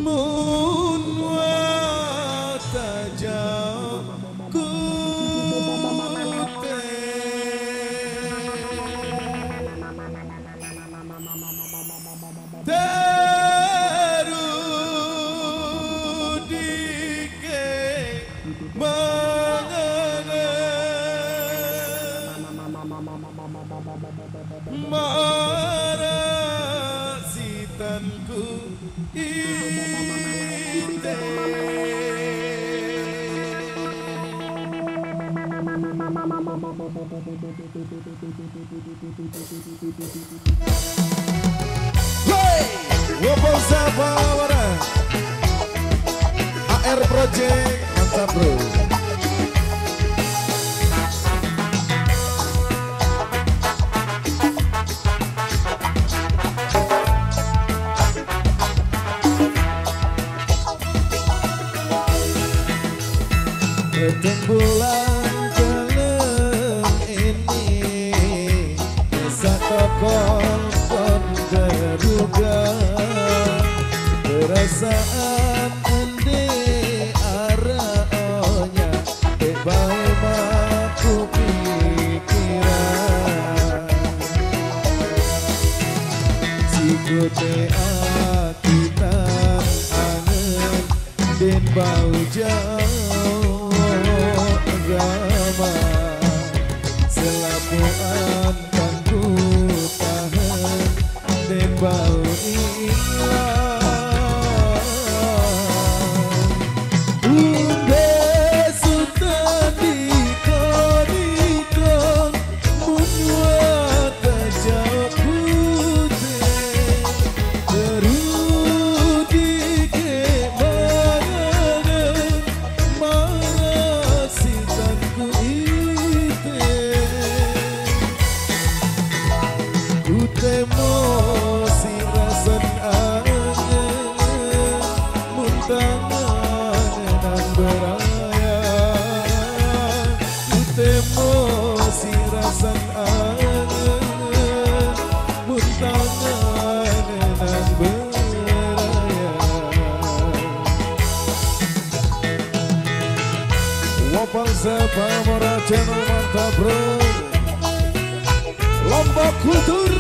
mun watajau kute terudike marasitanku ite hey Wopol Sabawara AR Project mantap bro. Bulan kelem ini desa tokol pun terduga perasaan ende araonya tebai maku pikiran sikute kita angen den bau jauh agama selapuan kan ku tahan dan bau ilang unde sultan dikon munwa tajak putih terudike bayangan marasitanku ite utemo si rasan angen muntangan nang beraya utemo si rasan angen muntangan nang beraya Wopol Sabawara channel mantap bro. Lombok Kultur